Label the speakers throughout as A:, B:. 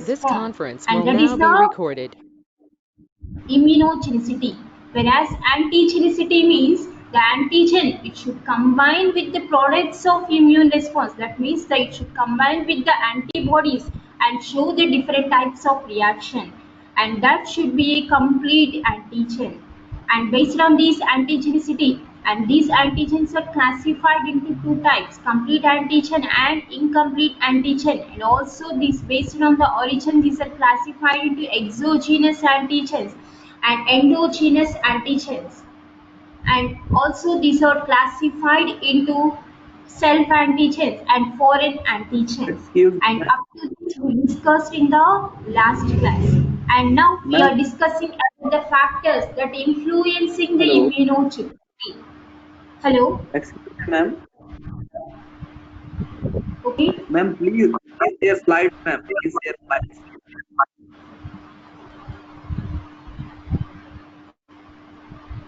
A: This
B: response,
A: conference
B: and
A: will
B: that is
A: now be
B: the
A: recorded.
B: immunogenicity. Whereas antigenicity means the antigen, it should combine with the products of immune response. That means that it should combine with the antibodies and show the different types of reaction, and that should be a complete antigen. And based on this antigenicity, and these antigens are classified into two types: complete antigen and incomplete antigen. And also this, based on the origin, these are classified into exogenous antigens and endogenous antigens. And also these are classified into self antigens and foreign antigens.
C: Excuse me,
B: And up to this we discussed in the last class. And now we
C: ma'am.
B: are discussing about the factors that influencing the
C: Hello.
B: immunogenicity. Hello,
C: Excuse me, ma'am.
B: okay.
C: Ma'am, please share slides, ma'am. Please share slides.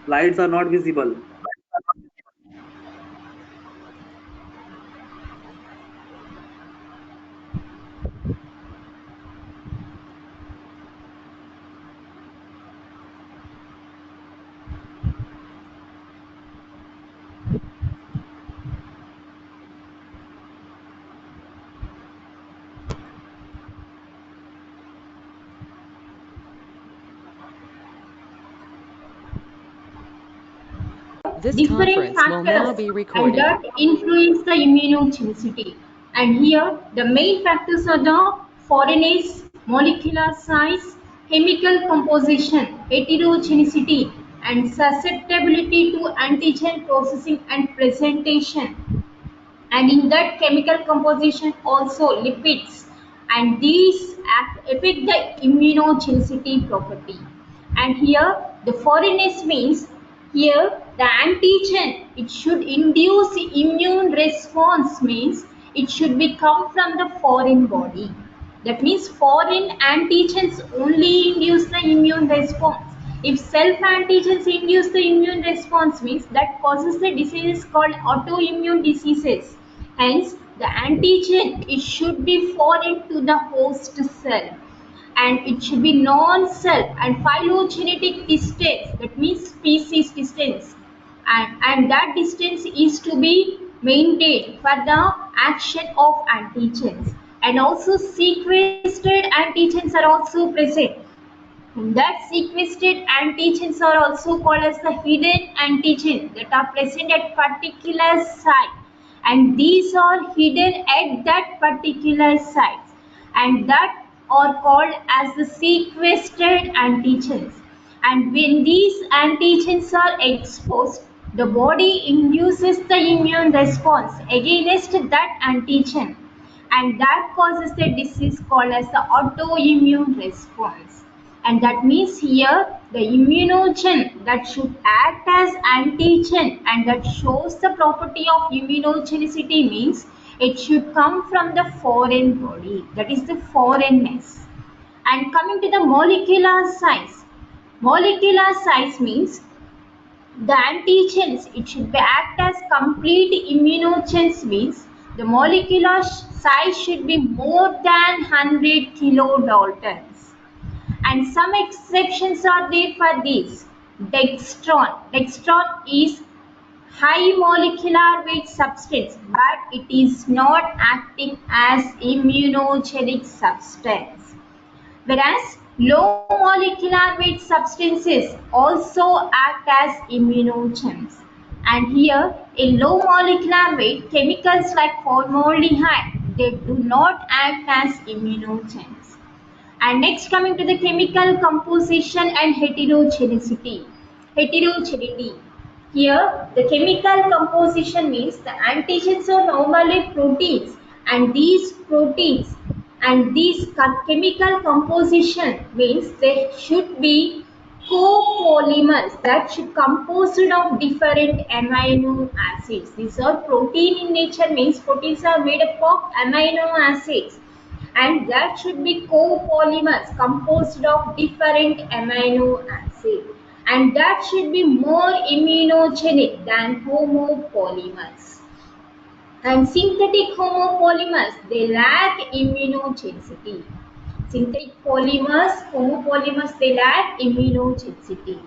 C: Slides are not visible.
A: This
B: Different
A: conference will now
B: factors
A: be
B: and
A: recorded.
B: that influence the immunogenicity. And here the main factors are the foreignness, molecular size, chemical composition, heterogeneity, and susceptibility to antigen processing and presentation. And in that chemical composition also lipids, and these affect the immunogenicity property. And here the foreignness means, here the antigen, it should induce immune response, means it should be come from the foreign body. That means foreign antigens only induce the immune response. If self antigens induce the immune response, means that causes the diseases called autoimmune diseases. Hence, the antigen, it should be foreign to the host cell, and it should be non-self and phylogenetic distance, that means species distance, and that distance is to be maintained for the action of antigens. And also sequestered antigens are also present. That sequestered antigens are also called as the hidden antigen that are present at particular site, and these are hidden at that particular site, and that are called as the sequestered antigens. And when these antigens are exposed, the body induces the immune response against that antigen, and that causes the disease called as the autoimmune response. And that means here the immunogen that should act as antigen and that shows the property of immunogenicity means it should come from the foreign body, that is the foreignness. And coming to the molecular size means the antigens, it should be act as complete immunogens, means the molecular size should be more than 100 kilodaltons. And some exceptions are there for this. Dextron is high molecular weight substance, but it is not acting as immunogenic substance. Whereas low molecular weight substances also act as immunogens. And here in low molecular weight, chemicals like formaldehyde, they do not act as immunogens. And next, coming to the chemical composition and heterogeneity. Heterogeneity. Here, the chemical composition means the antigens are normally proteins, and these proteins and these chemical composition means they should be copolymers that should composed of different amino acids. These are protein in nature, means proteins are made up of amino acids, and that should be copolymers composed of different amino acids, and that should be more immunogenic than homopolymers. And synthetic homopolymers, they lack immunogenicity. Synthetic polymers, homopolymers, they lack immunogenicity.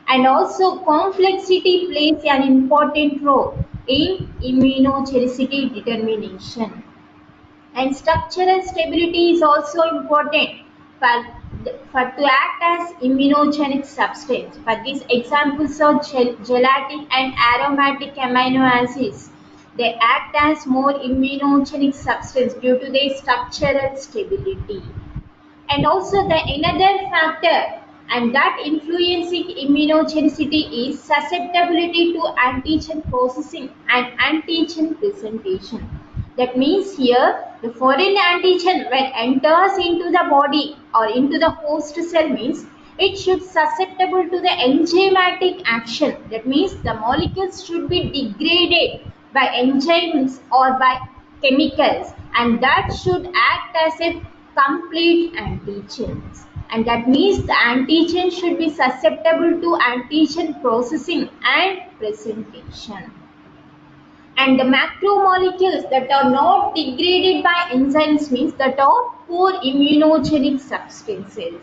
B: And also complexity plays an important role in immunogenicity determination. And structural stability is also important for, to act as immunogenic substance. For these examples of gelatin and aromatic amino acids, they act as more immunogenic substance due to their structural stability. And also the another factor and that influencing immunogenicity is susceptibility to antigen processing and antigen presentation. That means here the foreign antigen when enters into the body or into the host cell means it should susceptible to the enzymatic action. That means the molecules should be degraded by enzymes or by chemicals, and that should act as a complete antigens. And that means the antigen should be susceptible to antigen processing and presentation. And the macromolecules that are not degraded by enzymes means that are poor immunogenic substances.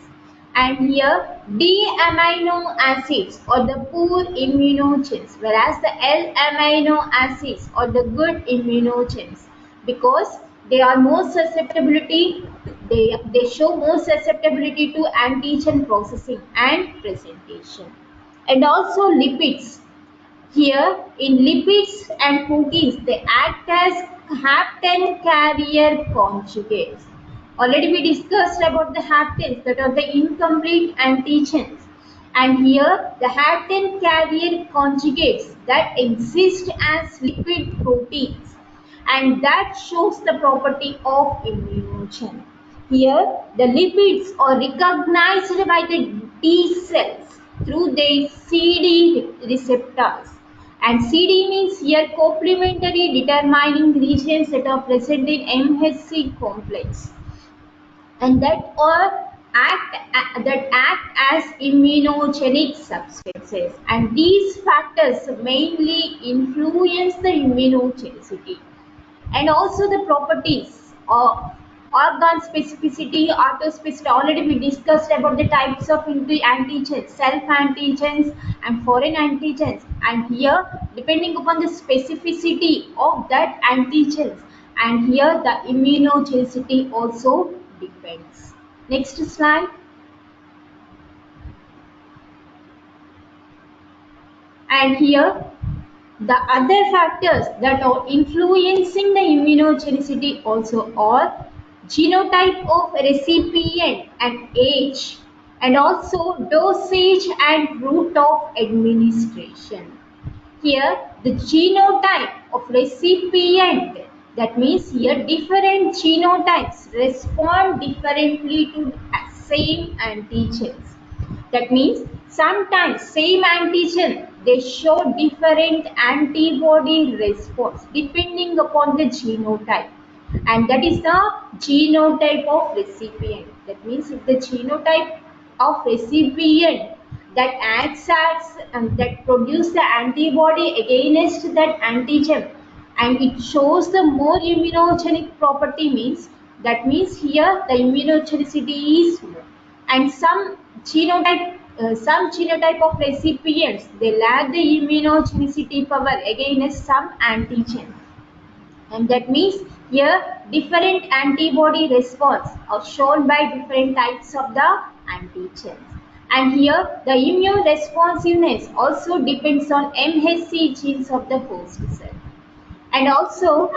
B: And here D amino acids are the poor immunogens, whereas the L amino acids are the good immunogens because they are more susceptibility, they show more susceptibility to antigen processing and presentation. And also lipids. Here, in lipids and proteins, they act as hapten carrier conjugates. Already we discussed about the haptens, that are the incomplete antigens. And here, the hapten carrier conjugates that exist as lipid proteins, and that shows the property of immunogen. Here, the lipids are recognized by the T cells through their CD receptors. And CD means here complementary determining regions that are present in MHC complex, and that act as immunogenic substances. And these factors mainly influence the immunogenicity. And also the properties of organ specificity, autospecificity. Already we discussed about the types of antigens, self antigens and foreign antigens. And here, depending upon the specificity of that antigens, and here the immunogenicity also depends. Next slide. And here the other factors that are influencing the immunogenicity also are genotype of recipient and age, and also dosage and route of administration. Here the genotype of recipient, that means here different genotypes respond differently to same antigens. That means sometimes same antigen they show different antibody response depending upon the genotype, and that is the genotype of recipient. That means if the genotype of recipient that acts as and that produce the antibody against that antigen and it shows the more immunogenic property means, that means here the immunogenicity is more. And some genotype of recipients they lack the immunogenicity power against some antigen, and that means here different antibody response are shown by different types of the antigens. And here the immune responsiveness also depends on MHC genes of the host cell. And also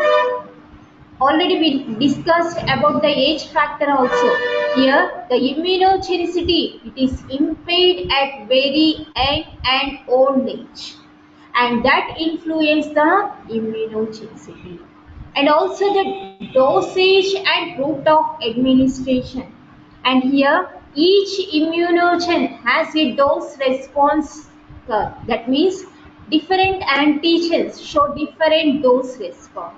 B: already we discussed about the age factor also. Here the immunogenicity it is impaired at very young and old age, and that influence the immunogenicity. And also the dosage and route of administration. And here each immunogen has a dose response curve. That means different antigens show different dose response,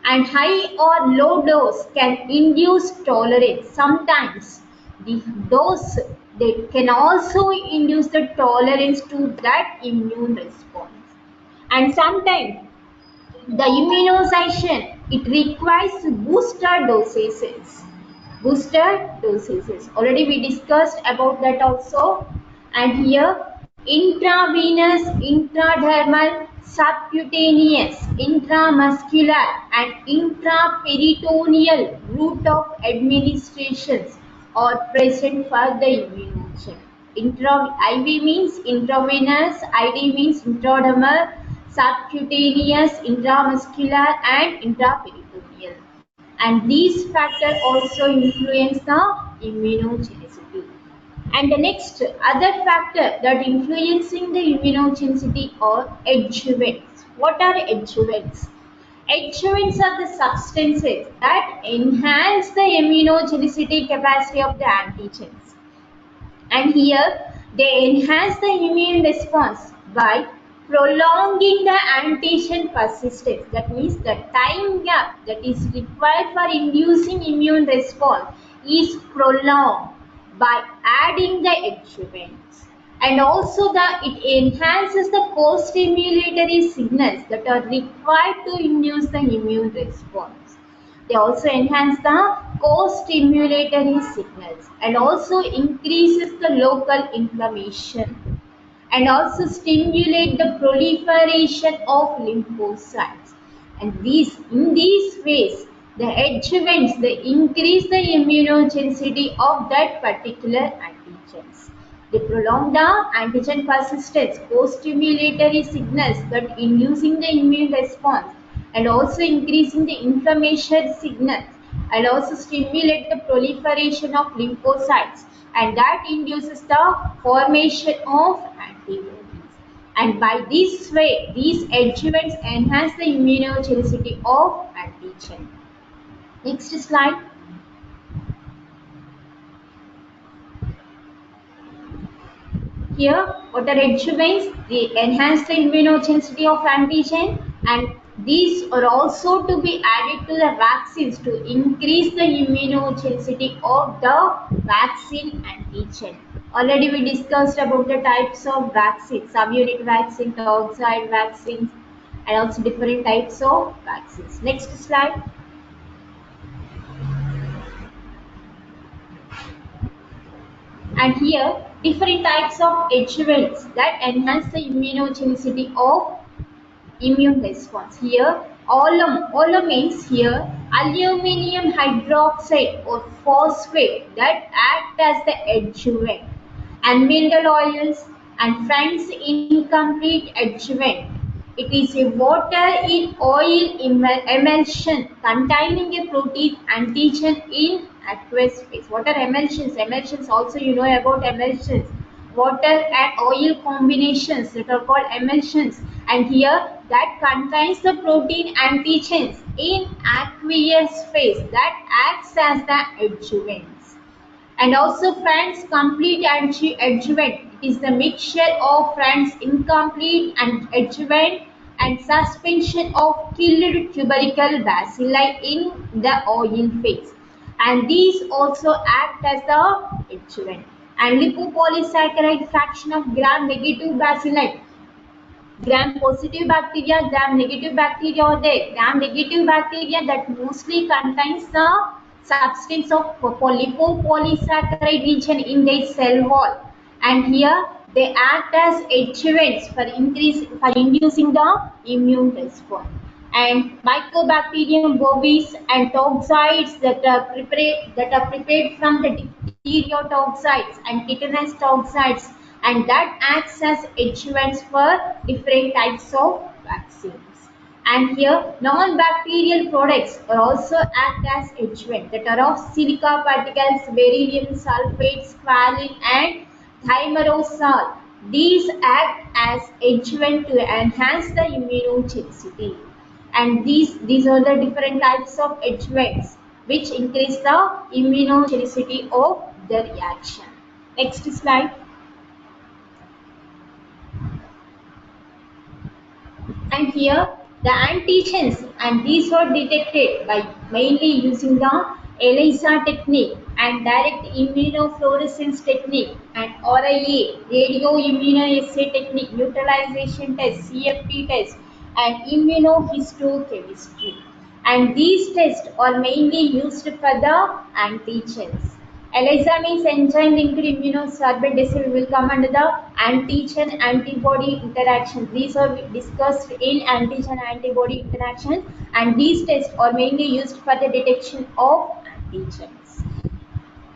B: and high or low dose can induce tolerance. Sometimes the dose they can also induce the tolerance to that immune response. And sometimes the immunization it requires booster dosages. booster doses. Already we discussed about that also. And here intravenous, intradermal, subcutaneous, intramuscular and intraperitoneal route of administrations are present for the immunogen. IV means intravenous, ID means intradermal, subcutaneous, intramuscular and intraperitoneal, and these factors also influence the immunogenicity. And the next other factor that influencing the immunogenicity are adjuvants. What are adjuvants? Adjuvants are the substances that enhance the immunogenicity capacity of the antigens, and here they enhance the immune response by prolonging the antigen persistence. That means the time gap that is required for inducing immune response is prolonged by adding the adjuvants. And also it enhances the co-stimulatory signals that are required to induce the immune response. They also enhance the co-stimulatory signals and also increases the local inflammation and also stimulate the proliferation of lymphocytes. And in these ways, the adjuvants they increase the immunogenicity of that particular antigens. They prolong the antigen persistence, co-stimulatory signals that inducing the immune response and also increasing the inflammation signals and also stimulate the proliferation of lymphocytes, and that induces the formation of antibodies. And by this way, these adjuvants enhance the immunogenicity of antigen. Next slide. Here, what are adjuvants? They enhance the immunogenicity of antigen, and these are also to be added to the vaccines to increase the immunogenicity of the vaccine antigen. Already we discussed about the types of vaccines, subunit vaccine, toxoid vaccines, and also different types of vaccines. Next slide. And here different types of adjuvants that enhance the immunogenicity of immune response. Here alum means here aluminum hydroxide or phosphate that act as the adjuvant, and mineral oils and friends incomplete adjuvant. It is a water in oil emulsion containing a protein antigen in aqueous phase. What are emulsions? Emulsions also you know about emulsions. Water and oil combinations that are called emulsions, and here that contains the protein antigens in aqueous phase that acts as the adjuvants. And also friends complete adjuvant. It is the mixture of friends incomplete and adjuvant and suspension of killed tubercle bacilli in the oil phase, and these also act as the adjuvant. And lipopolysaccharide fraction of gram negative bacilli, gram positive bacteria, gram negative bacteria, or the gram negative bacteria that mostly contains the substance of lipopolysaccharide region in their cell wall, and here they act as adjuvants for inducing the immune response. And Mycobacterium bovis and toxoids that are prepared from the diphtheria toxoids and tetanus toxoids, and that acts as adjuvants for different types of vaccines. And here non-bacterial products are also act as adjuvant that are of silica particles, beryllium sulfate, squalene and thimerosal. These act as adjuvant to enhance the immunogenicity, and these are the different types of adjuvants which increase the immunogenicity of the reaction. Next slide. And here the antigens, and these were detected by mainly using the ELISA technique and direct immunofluorescence technique and RIA radio immunoassay technique, neutralization test, CFT test and immunohistochemistry. and these tests are mainly used for the antigens. ELISA means enzyme linked immunosorbent. We will come under the antigen antibody interaction. These are discussed in antigen antibody interaction, and these tests are mainly used for the detection of antigens.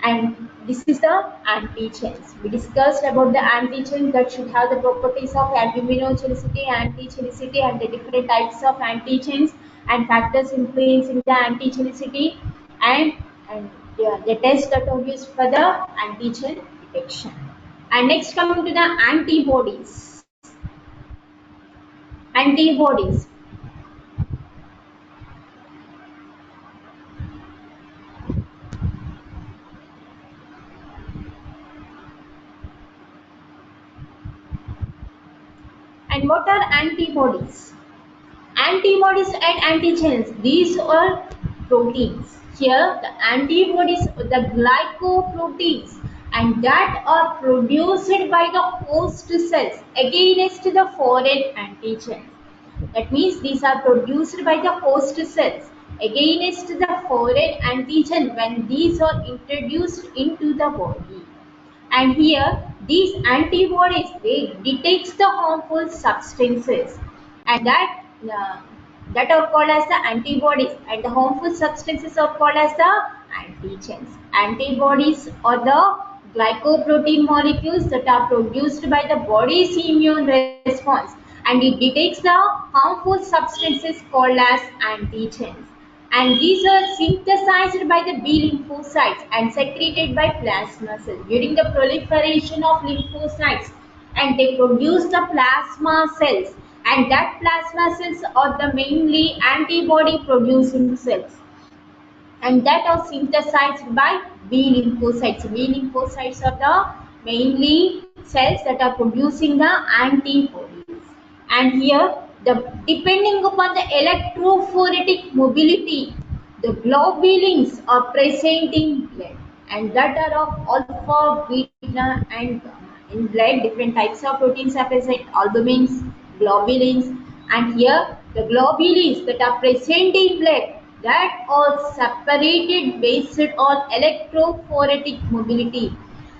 B: And this is the antigens. We discussed about the antigens that should have the properties of immunogenicity, antigenicity, and the different types of antigens and factors influencing the antigenicity, and, and the tests that are used for the antigen detection. And next, coming to the antibodies. Antibodies. And what are antibodies? Antibodies and antigens, these are proteins. Here the antibodies are the glycoproteins, and that are produced by the host cells against the foreign antigen. That means these are produced by the host cells against the foreign antigen when these are introduced into the body. And here these antibodies, they detect the harmful substances, and that are called as the antibodies, and the harmful substances are called as the antigens. Antibodies are the glycoprotein molecules that are produced by the body's immune response, and it detects the harmful substances called as antigens, and these are synthesized by the B lymphocytes and secreted by plasma cells during the proliferation of lymphocytes, and they produce the plasma cells, and that plasma cells are the mainly antibody producing cells, and that are synthesized by B lymphocytes. B lymphocytes are the mainly cells that are producing the antibodies. And here, the depending upon the electrophoretic mobility, the globulins are present in blood, and that are of alpha, beta, and gamma. In blood, different types of proteins are present: albumins, globulins, and here the globulins that are present in blood, that are separated based on electrophoretic mobility,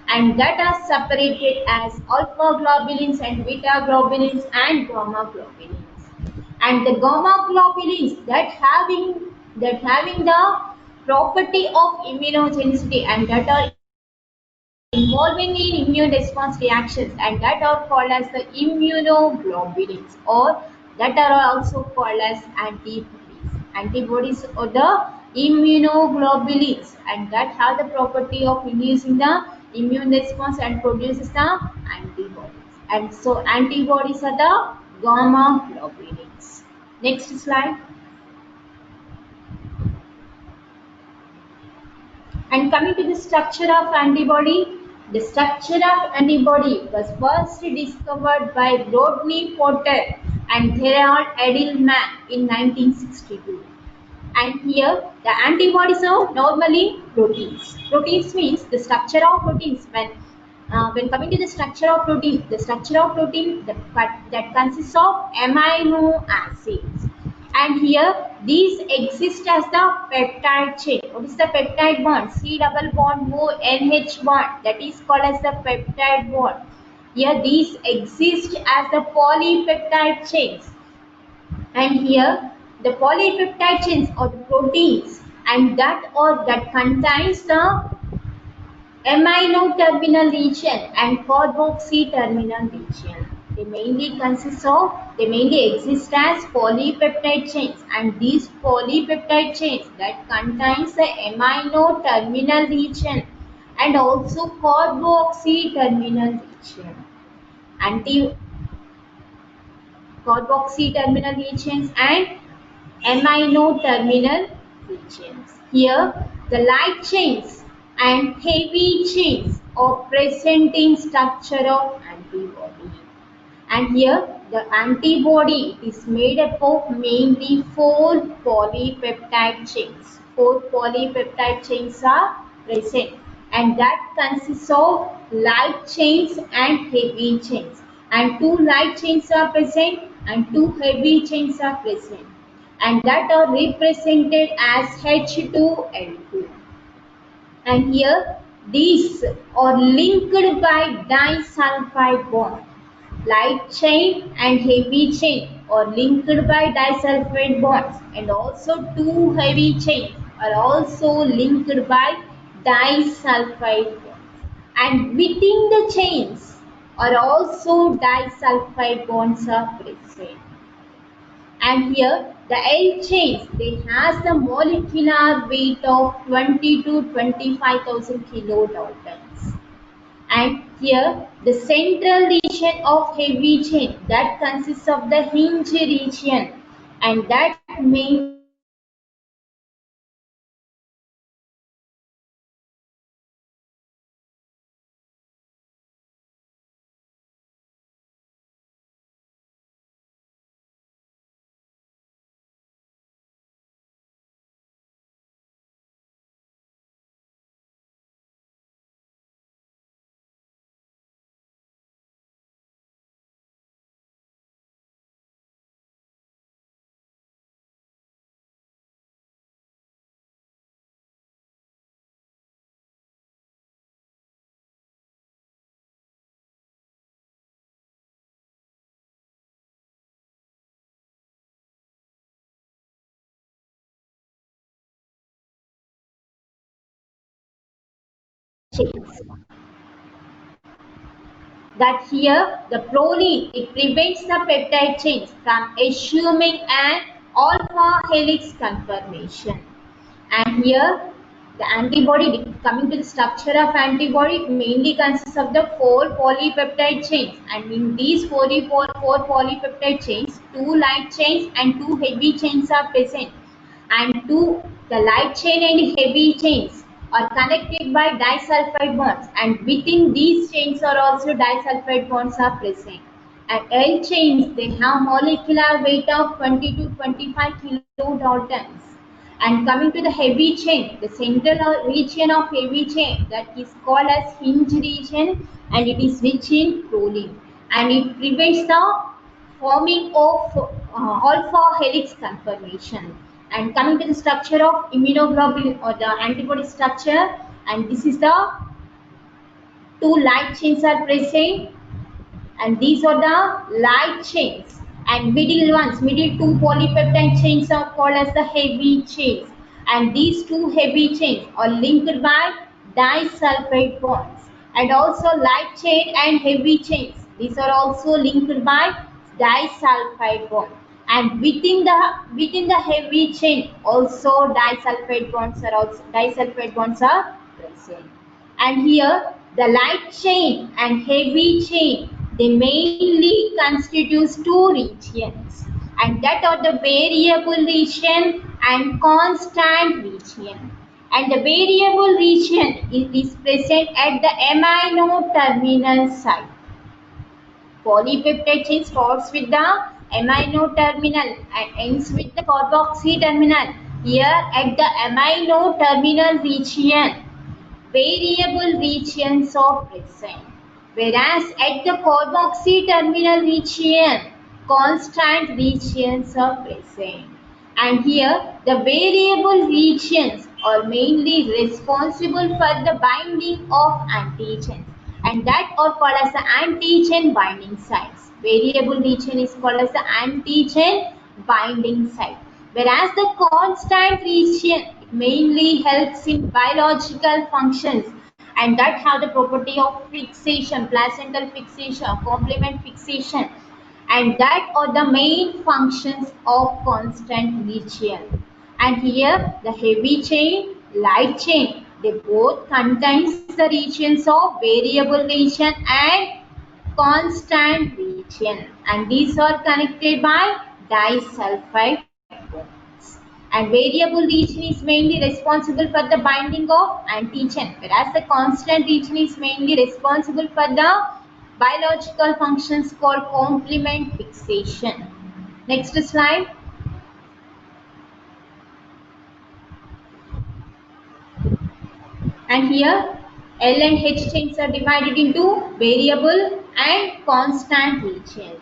B: and that are separated as alpha globulins and beta globulins and gamma globulins. And the gamma globulins that having the property of immunogenicity, and that are involving in immune response reactions, and that are called as the immunoglobulins, or that are also called as antibodies. Antibodies are the immunoglobulins, and that have the property of inducing the immune response and produces the antibodies. And so antibodies are the gamma globulins. Next slide. And coming to the structure of antibody, the structure of antibody was first discovered by Rodney Potter and Gerald Edelman in 1962. And here the antibodies are normally proteins. Proteins means the structure of proteins. When coming to the structure of protein, that consists of amino acids, and here these exist as the peptide chain. What is the peptide bond? C double bond O NH bond, that is called as the peptide bond. Here these exist as the polypeptide chains, and here the polypeptide chains are the proteins, and that contains the amino terminal region and carboxy terminal region. They mainly exist as polypeptide chains, and these polypeptide chains that contains the amino terminal region and also carboxy terminal region. Anti carboxy terminal regions and amino terminal regions. Here, the light chains and heavy chains are present in structure of antibody. And here, the antibody is made up of mainly 4 polypeptide chains. 4 polypeptide chains are present, and that consists of light chains and heavy chains. And 2 light chains are present and 2 heavy chains are present. and that are represented as H2L2. And here these are linked by disulfide bond. Light chain and heavy chain are linked by disulfide bonds, and also two heavy chains are also linked by disulfide bonds. And within the chains are also disulfide bonds are present. And here the L chains, they has the molecular weight of 20 to 25,000 kilodaltons. And here the central region of heavy chain, that consists of the hinge region, and that mainly chains. That here the proline, it prevents the peptide chains from assuming an alpha helix conformation. And here the antibody, coming to the structure of antibody, it mainly consists of the four polypeptide chains, and in these four polypeptide chains, two light chains and two heavy chains are present, and two the light chain and heavy chains are connected by disulfide bonds, and within these chains are also disulfide bonds are present. And L chains, they have molecular weight of 20 to 25 kilodaltons. And coming to the heavy chain, the central region of heavy chain, that is called as hinge region, and it is rich in proline, and it prevents the forming of alpha helix conformation. And coming to the structure of immunoglobulin or the antibody structure, and this is the two light chains are present, and these are the light chains, and middle two polypeptide chains are called as the heavy chains, and these two heavy chains are linked by disulfide bonds. And also light chain and heavy chains, these are also linked by disulfide bond, and within the heavy chain also disulfide bonds are present. And here the light chain and heavy chain, they mainly constitute two regions, and that are the variable region and constant region. And the variable region is present at the amino terminal site. Polypeptide chain starts with the amino terminal and ends with the carboxy terminal. Here at the amino terminal region, variable regions are present, whereas at the carboxy terminal region, constant regions are present. And here the variable regions are mainly responsible for the binding of antigens, and that are called as the antigen binding sites. Variable region is called as the antigen binding site, whereas the constant region mainly helps in biological functions, and that have the property of fixation, placental fixation, complement fixation, and that are the main functions of constant region. And here the heavy chain, light chain, they both contains the regions of variable region and constant region, and these are connected by disulfide bonds. And variable region is mainly responsible for the binding of antigen, whereas the constant region is mainly responsible for the biological functions called complement fixation. Next slide. And here L and H chains are divided into variable and constant regions.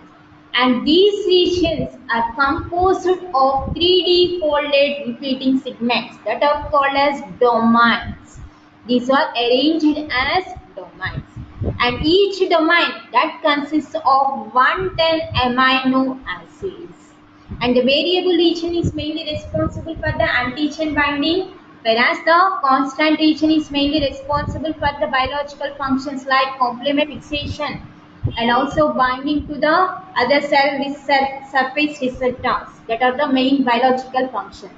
B: And these regions are composed of 3D folded repeating segments that are called as domains. These are arranged as domains. And each domain that consists of 110 amino acids. And the variable region is mainly responsible for the antigen binding, whereas the constant region is mainly responsible for the biological functions like complement fixation and also binding to the other cell with surface receptors that are the main biological functions.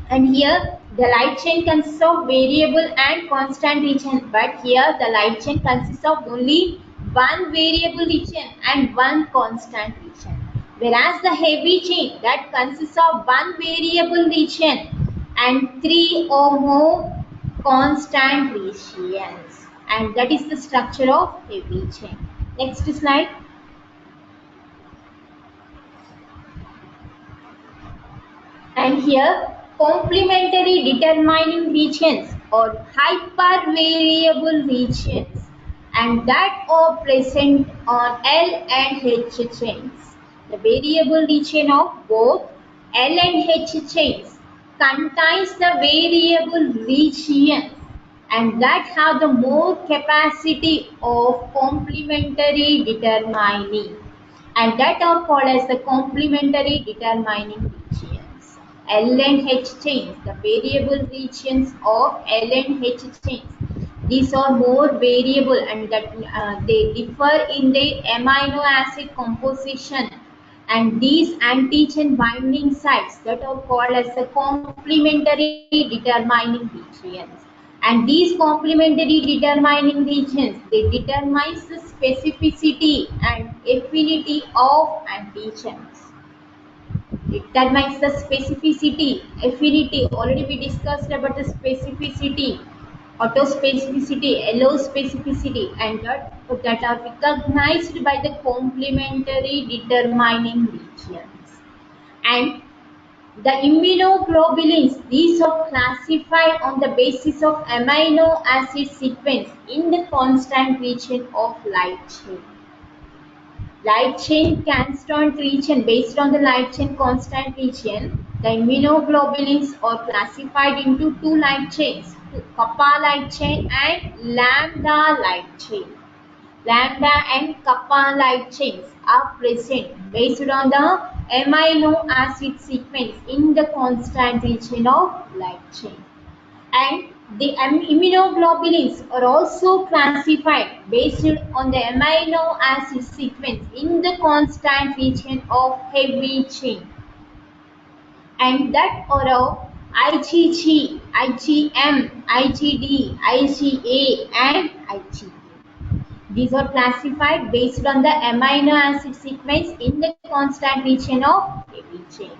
B: And here the light chain consists of variable and constant region, but here the light chain consists of only one variable region and one constant region, whereas the heavy chain that consists of one variable region and three or more constant regions, and that is the structure of heavy chain. Next slide. And here complementary determining regions or hypervariable regions, and that are present on L and H chains. The variable region of both L and H chains contains the variable region and that have the more capacity of complementary determining, and that are called as the complementary determining regions. L and H chains, the variable regions of L and H chains. These are more variable and that they differ in their amino acid composition, and these antigen binding sites that are called as the complementary determining regions. And these complementary determining regions, they determine the specificity and affinity of antigens. Determines the specificity, affinity. Already we discussed about the specificity, autospecificity, allospecificity, and that are recognized by the complementary determining regions. And the immunoglobulins, these are classified on the basis of amino acid sequence in the constant region of light chain. Light chain constant region, based on the light chain constant region, the immunoglobulins are classified into two light chains, kappa light chain and lambda light chain. Lambda and kappa light chains are present based on the amino acid sequence in the constant region of light chain. And the immunoglobulins are also classified based on the amino acid sequence in the constant region of heavy chain, and that are of IgG, IgM, IgD, IgA and IgE. These are classified based on the amino acid sequence in the constant region of heavy chain.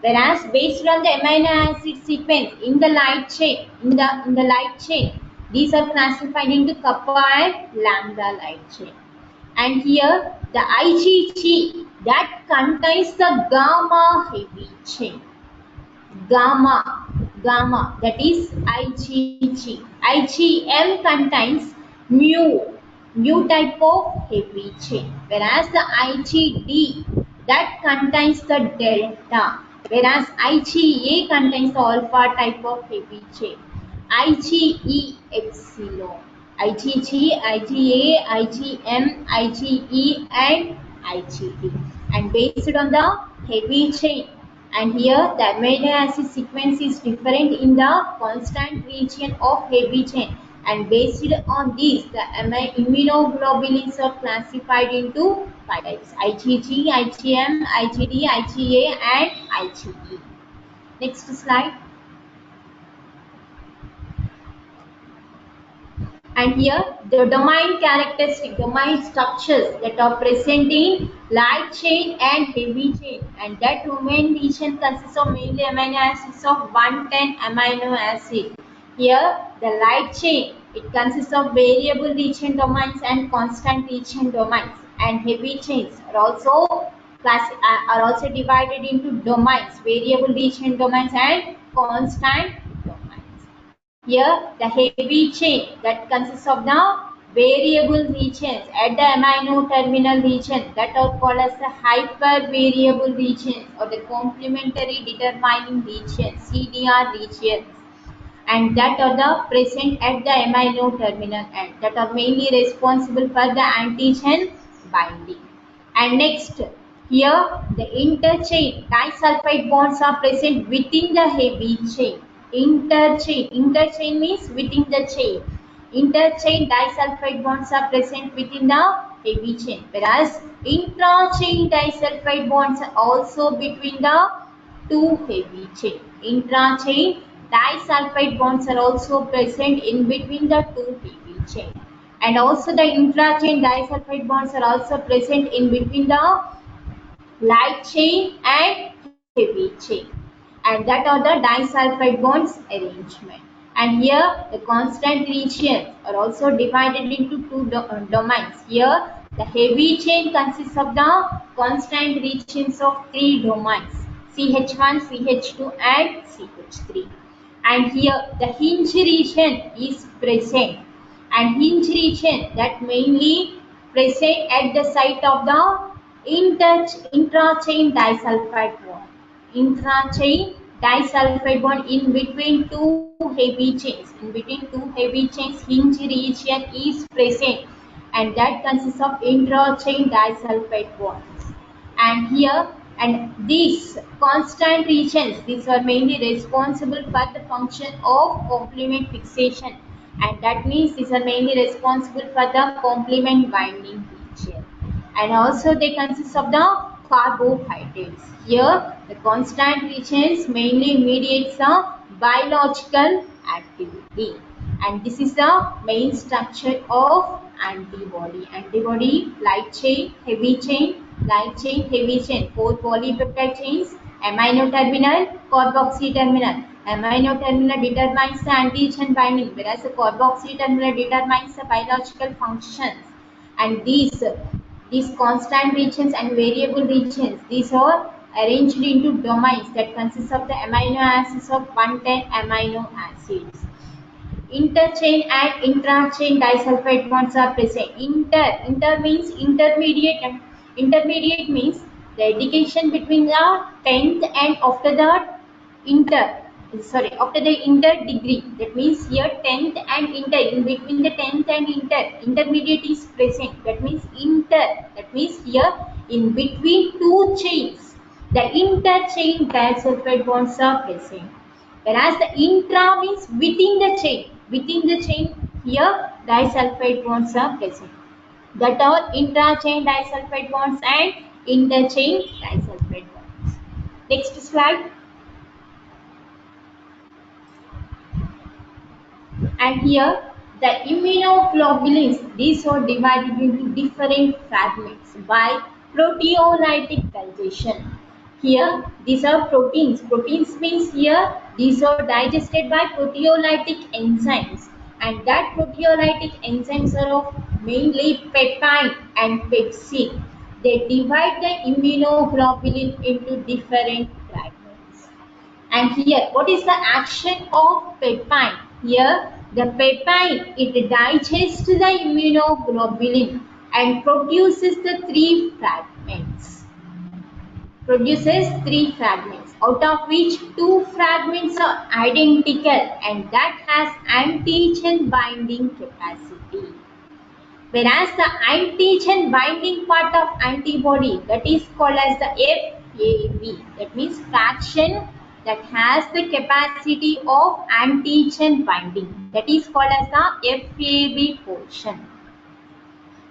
B: Whereas based on the amino acid sequence in the light chain, in the light chain, these are classified into kappa and lambda light chain. And here the IgG that contains the gamma heavy chain. Gamma, that is IgG. IgM contains mu type of heavy chain, whereas the IgD that contains the delta, whereas IgA contains the alpha type of heavy chain. IgE epsilon, IgG, IgA, IgM, IgE and IgD, and based on the heavy chain. And here the amino acid sequence is different in the constant region of heavy chain, and based on this the immunoglobulins are classified into 5 types: IgG, IgM, IgD, IgA and IgE. Next slide. And here the domain characteristic, domain structures that are present in light chain and heavy chain, and that domain region consists of mainly amino acids of 110 amino acid. Here the light chain, it consists of variable region domains and constant region domains, and heavy chains are also divided into domains, variable region domains and constant domains. Here the heavy chain that consists of the variable regions at the amino terminal region that are called as the hypervariable regions or the complementary determining regions, CDR regions, and that are the present at the amino terminal end that are mainly responsible for the antigen binding. And next, here the interchain disulfide bonds are present within the heavy chain. Interchain means within the chain. Interchain disulfide bonds are present within the heavy chain, whereas intrachain disulfide bonds are also between the two heavy chain. Intrachain disulfide bonds are also present in between the two heavy chain. And also the intrachain disulfide bonds are also present in between the light chain and heavy chain. And that are the disulfide bonds arrangement. And here the constant regions are also divided into two domains. Here the heavy chain consists of the constant regions of three domains: CH1, CH2 and CH3. And here the hinge region is present, and hinge region that mainly present at the site of the intrachain disulfide bond. Intrachain disulfide bond in between two heavy chains. In between two heavy chains, hinge region is present, and that consists of intrachain disulfide bonds. And here, and these constant regions, these are mainly responsible for the function of complement fixation, and that means these are mainly responsible for the complement binding region. And also they consist of the carbohydrates. Here the constant regions mainly mediates the biological activity, and this is the main structure of antibody. Antibody, light chain, heavy chain, light chain, heavy chain, 4 polypeptide chains, amino terminal, carboxy terminal. Amino terminal determines the antigen binding, whereas the carboxy terminal determines the biological functions. And these constant regions and variable regions, these are arranged into domains that consist of the amino acids of 110 amino acids. Interchain and intrachain disulfide bonds are present. Inter means intermediate, and intermediate means the indication between the 10th and after the after the inter degree. That means here 10th and inter, in between the 10th and intermediate is present. That means that means here in between two chains, the interchain disulfide bonds are present. Whereas the intra means within the chain. Within the chain, here disulfide bonds are present. That are intrachain disulfide bonds and interchain disulfide bonds. Next slide. And here the immunoglobulins, these are divided into different fragments by proteolytic digestion. Here these are proteins. Proteins means here these are digested by proteolytic enzymes, and that proteolytic enzymes are of mainly peptide and pepsin. They divide the immunoglobulin into different fragments. And here, what is the action of peptide? Here, the peptide, it digests the immunoglobulin and produces the three fragments. Out of which two fragments are identical, and that has antigen binding capacity. Whereas the antigen binding part of antibody, that is called as the FAB, that means fraction that has the capacity of antigen binding, that is called as the FAB portion.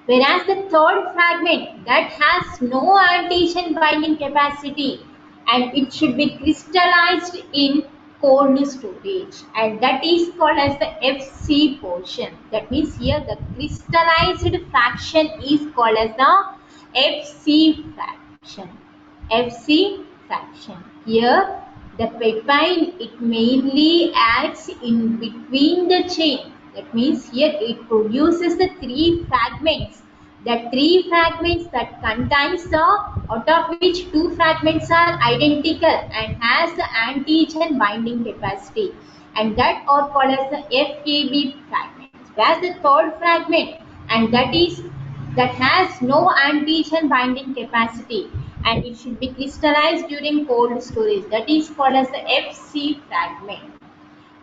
B: Whereas the third fragment that has no antigen binding capacity, and it should be crystallized in cold storage, and that is called as the FC portion. That means here the crystallized fraction is called as the FC fraction. FC fraction. Here the peptide, it mainly acts in between the chain. That means here it produces the three fragments. The three fragments that contains the, out of which two fragments are identical and has the antigen binding capacity, and that are called as the FAB fragments. Whereas the third fragment and that has no antigen binding capacity, and it should be crystallized during cold storage. That is called as the Fc fragment,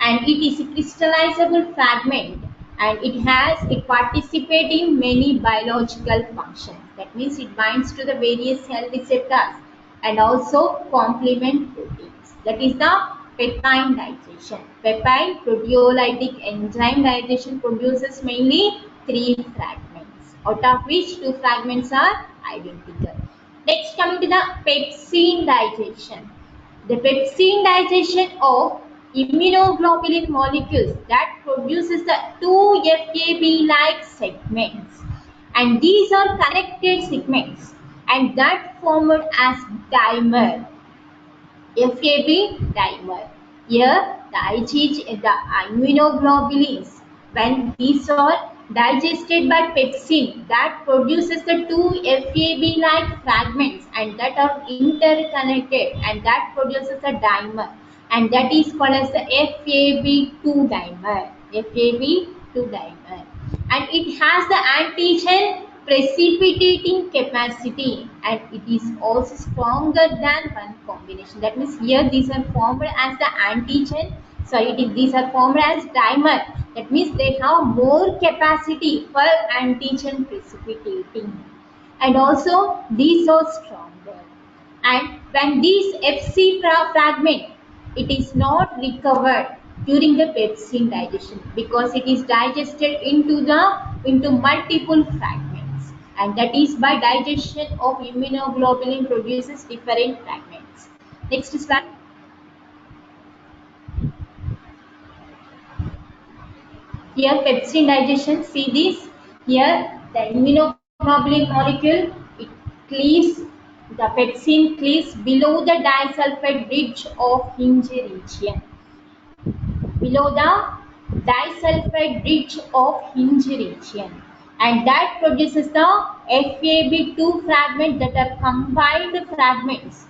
B: and it is a crystallizable fragment, and it participates in many biological functions. That means it binds to the various cell receptors and also complement proteins. That is the peptide digestion. Peptide proteolytic enzyme digestion produces mainly three fragments, out of which two fragments are identical. Next, coming to the pepsine digestion. The pepsine digestion of immunoglobulin molecules that produces the two FAB-like segments, and these are connected segments and that formed as dimer. FAB dimer. Here, the immunoglobulins, when these are digested by pepsin, that produces the two FAB-like fragments and that are interconnected, and that produces a dimer, and that is called as the FAB2 dimer. FAB2 dimer, and it has the antigen precipitating capacity, and it is also stronger than one combination. That means here these are formed as the antigen, these are formed as dimer. That means they have more capacity for antigen precipitating, and also these are stronger. And when these Fc fragment, it is not recovered during the pepsin digestion because it is digested into multiple fragments, and that is by digestion of immunoglobulin produces different fragments. Next slide. Here pepsin digestion, see this. Here the immunoglobulin molecule, it cleaves, the pepsin cleaves below the disulfide bridge of hinge region, below the disulfide bridge of hinge region, and that produces the FAB2 fragment that are combined fragments,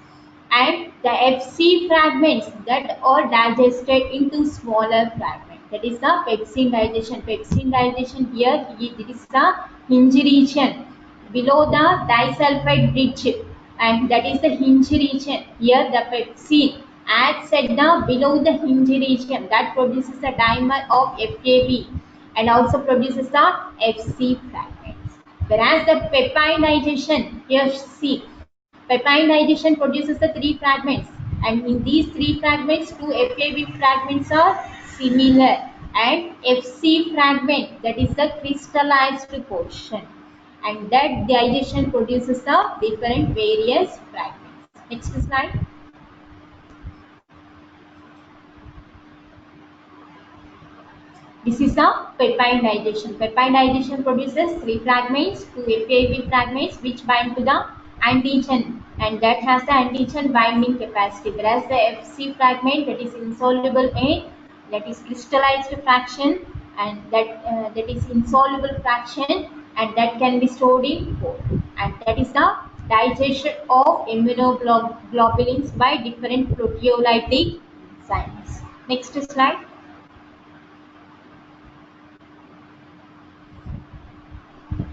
B: and the Fc fragments that are digested into smaller fragments. That is the pepsin digestion. Pepsin digestion here, it is the hinge region below the disulfide bridge, and that is the hinge region. Here the pepsin acts at the below the hinge region that produces a dimer of FAB and also produces the Fc fragments. Whereas the peptide digestion, here see, peptide digestion produces the three fragments, and in these three fragments, two FAB fragments are similar, and Fc fragment, that is the crystallized portion, and that digestion produces the different various fragments. Next slide. This is the peptide digestion. Peptide digestion produces three fragments, two FAB fragments which bind to the antigen, and that has the antigen binding capacity, whereas the Fc fragment, that is insoluble in, that is crystallized fraction, and that is insoluble fraction, and that can be stored in cold, and that is the digestion of immunoglobulins by different proteolytic enzymes. Next slide.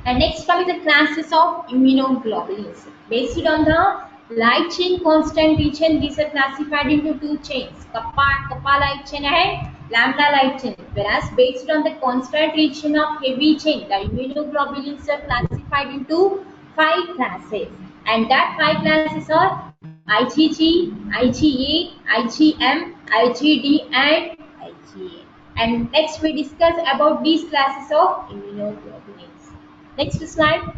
B: And next comes the classes of immunoglobulins. Based on the light chain constant region, these are classified into two chains, kappa light chain and lambda light chain. Whereas based on the constant region of heavy chain, the immunoglobulins are classified into five classes. And that five classes are IgG, IgA, IgM, IgD and IgA. And next we discuss about these classes of immunoglobulins. Next slide.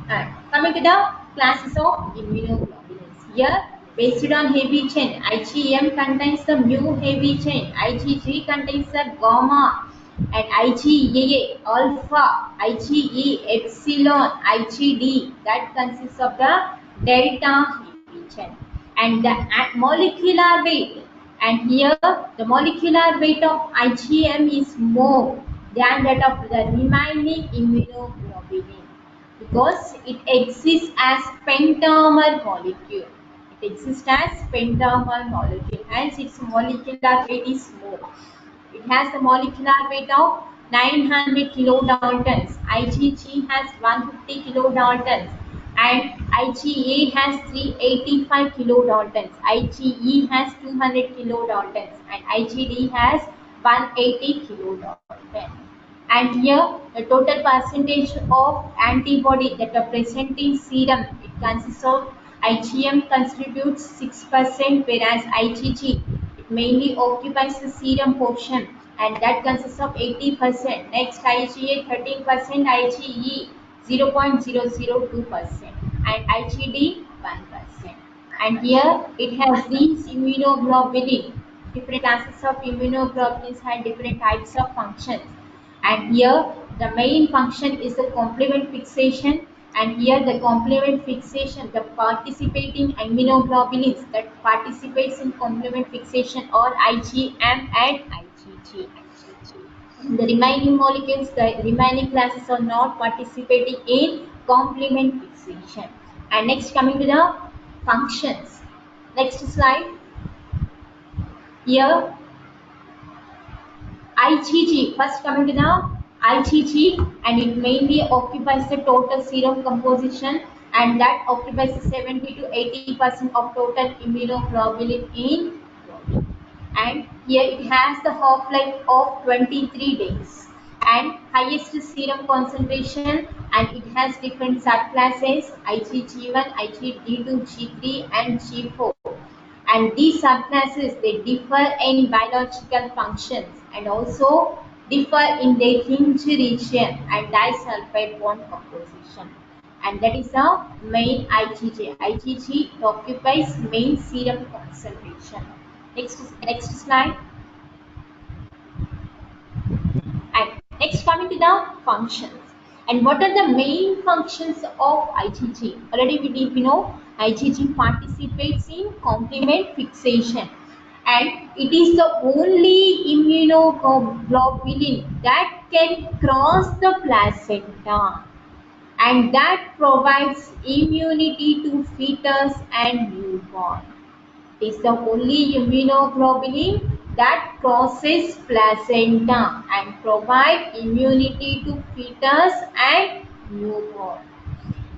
B: And coming to the classes of immunoglobulins. Here, based on heavy chain, IgM contains the mu heavy chain, IgG contains the gamma, and IgA alpha, IgE epsilon, IgD that consists of the delta heavy chain. And the molecular weight, and here the molecular weight of IgM is more than that of the remaining immunoglobulin because it exists as pentamer molecule. It exists as pentamer molecule, hence its molecular weight is more. It has the molecular weight of 900 kilodaltons, IgG has 150 kilodaltons, and IgA has 385 kilodaltons, IgE has 200 kilodaltons, and IgD has 180 kilodaltons. And here the total percentage of antibody that are present in serum, it consists of IgM contributes 6%, whereas IgG it mainly occupies the serum portion and that consists of 80%. Next IgA 13%, IgE 0.002%, and IgD 1%. And here it has these immunoglobulin. Different classes of immunoglobulins have different types of functions. And here the main function is the complement fixation, and here the complement fixation, the participating immunoglobulins that participates in complement fixation are IgM and IgG. The remaining molecules, the remaining classes are not participating in complement fixation. And next coming to the functions. Next slide. Here IgG, first coming to the IgG, and it mainly occupies the total serum composition, and that occupies 70 to 80% of total immunoglobulin in body. And here it has the half-life of 23 days and highest serum concentration, and it has different subclasses IgG1, IgD2, G3 and G4, and these subclasses they differ in biological functions and also differ in their hinge region and disulfide bond composition, and that is the main IgG. IgG occupies main serum concentration. Next slide. And next coming to the functions. And what are the main functions of IgG? Already we know IgG participates in complement fixation, and it is the only immunoglobulin that can cross the placenta and that provides immunity to fetus and newborn. It is the only immunoglobulin that crosses placenta and provide immunity to fetus and newborn.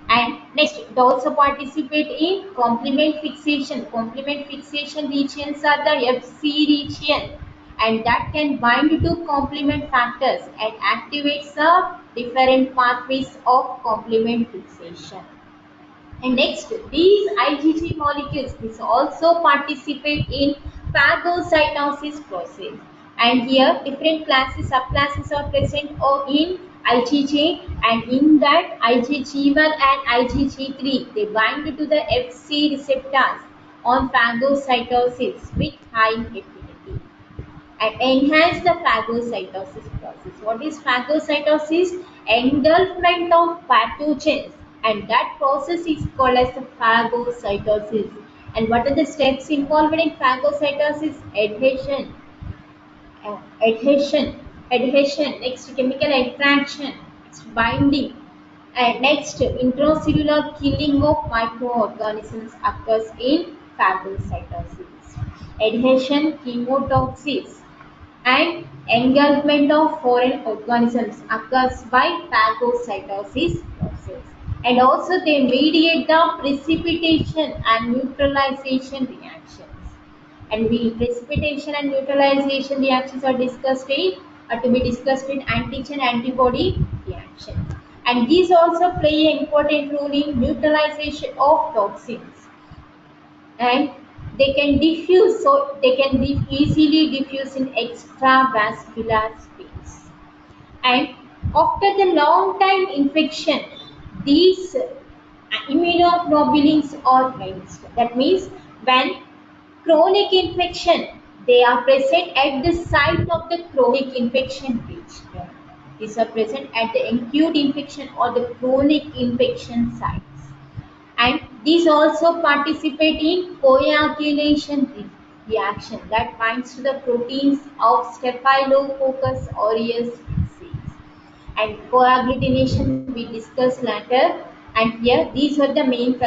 B: And next, it also participate in complement fixation. Complement fixation regions are the Fc region, and that can bind to complement factors and activates the different pathways of complement fixation. And next, these IgG molecules this also participate in phagocytosis process. And here different classes, subclasses are present or in IgG, and in that IgG1 and IgG3 they bind to the Fc receptors on phagocytosis with high affinity and enhance the phagocytosis process. What is phagocytosis? Engulfment of pathogens, and that process is called as the phagocytosis. And what are the steps involved in phagocytosis? Adhesion, next chemical attraction, next binding, and next intracellular killing of microorganisms occurs in phagocytosis. Adhesion, chemotoxis, and engulfment of foreign organisms occurs by phagocytosis process, and also they mediate the precipitation and neutralization reactions, and precipitation and neutralization reactions are discussed in to be discussed in antigen antibody reactions, and these also play an important role in neutralization of toxins, and they can diffuse, so they can easily diffuse in extravascular space. And after the long time infection, these immunoglobulins are released. That means when chronic infection, they are present at the site of the chronic infection region. These are present at the acute infection or the chronic infection sites, and these also participate in coagulation reaction that binds to the proteins of Staphylococcus aureus species, and coagulation we discuss later. And here these are the main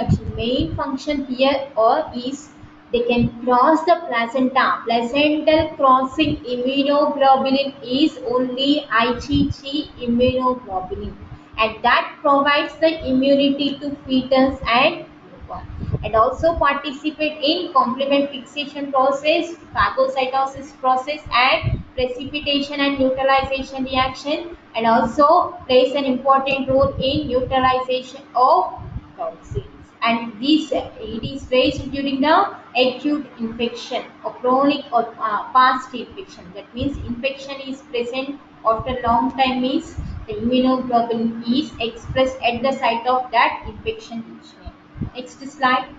B: function here or is They can cross the placenta. Placental crossing immunoglobulin is only IgG immunoglobulin, and that provides the immunity to fetus and newborn. And also participate in complement fixation process, phagocytosis process, and precipitation and neutralization reaction, and also plays an important role in neutralization of toxins. And this it is raised during the acute infection or chronic or past infection. That means infection is present after long time, means the immunoglobulin is expressed at the site of that infection region. Next slide.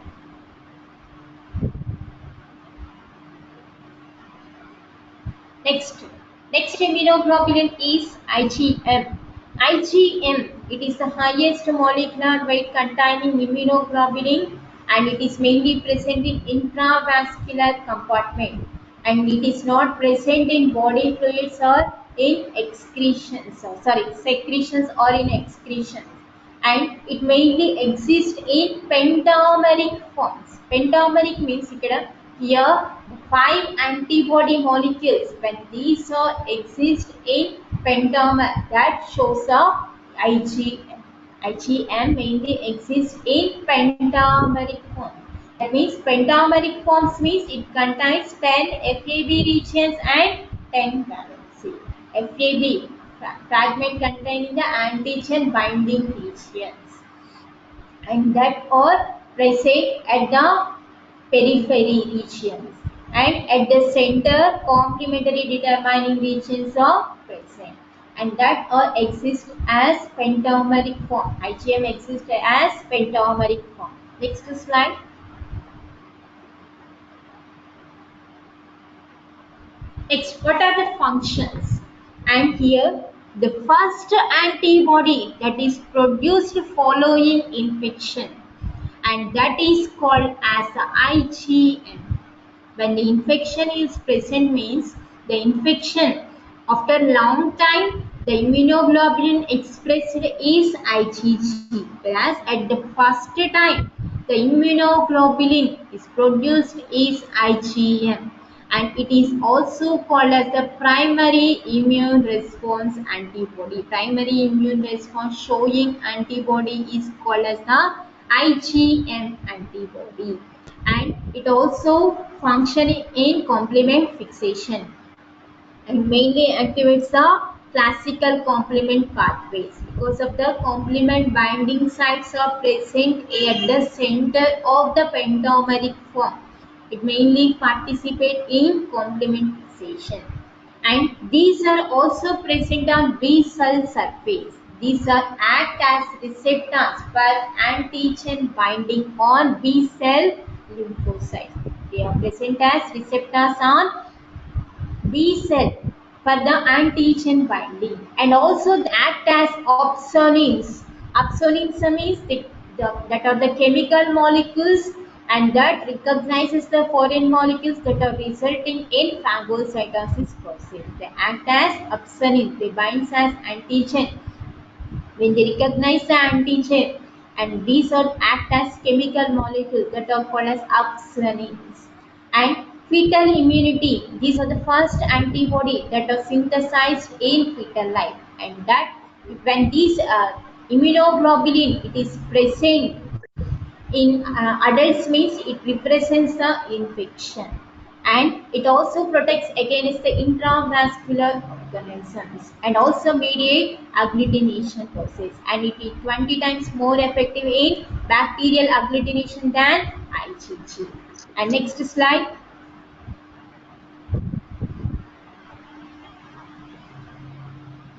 B: Next, next immunoglobulin is IgM. IgM, it is the highest molecular weight containing immunoglobulin, and it is mainly present in intravascular compartment, and it is not present in body fluids or in excretions, secretions or in excretions, and it mainly exists in pentameric forms. Pentameric means here five antibody molecules. When these exist in pentamer, that shows a IgM. IgM mainly exists in pentameric form. That means pentameric forms means it contains 10 FAB regions and 10 valency. FAB, fragment containing the antigen binding regions, and that are present at the periphery regions, and at the center complementary determining regions are present, and that are exist as pentameric form. IgM exists as pentameric form. Next slide. Next, what are the functions? And here, the first antibody that is produced following infection, and that is called as the IgM. When the infection is present, means the infection after long time, the immunoglobulin expressed is IgG, whereas at the first time the immunoglobulin is produced is IgM, and it is also called as the primary immune response antibody. Primary immune response showing antibody is called as the IgM antibody, and it also functioning in complement fixation, and mainly activates the classical complement pathways because of the complement binding sites are present at the center of the pentameric form. It mainly participate in complement fixation, and these are also present on B cell surface. These are act as receptors for antigen binding on B cell lymphocytes. They are present as receptors on B cell for the antigen binding, and also they act as opsonins. Opsonins means that are the chemical molecules, and that recognizes the foreign molecules that are resulting in phagocytosis process. They act as opsonins. They bind as antigen when they recognize the antigen, and these are act as chemical molecules that are called as opsonins. And fetal immunity, these are the first antibody that are synthesized in fetal life, and that when these immunoglobulin it is present in adults, means it represents the infection, and it also protects against the intravascular organisms, and also mediate agglutination process, and it is 20 times more effective in bacterial agglutination than IgG. And next slide.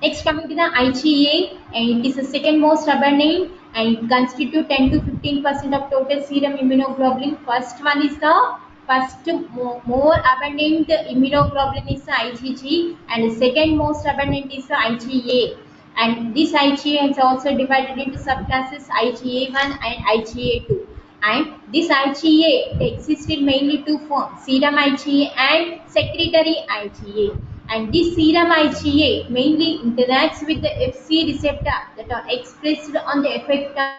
B: Next, coming to the IgA, and it is the second most abundant, and it constitutes 10 to 15% of total serum immunoglobulin. First one is the first more abundant immunoglobulin is the IgG, and the second most abundant is the IgA. And this IgA is also divided into subclasses IgA1 and IgA2. And this IgA existed mainly two forms, serum IgA and secretory IgA. And this serum IgA mainly interacts with the Fc receptor that are expressed on the effector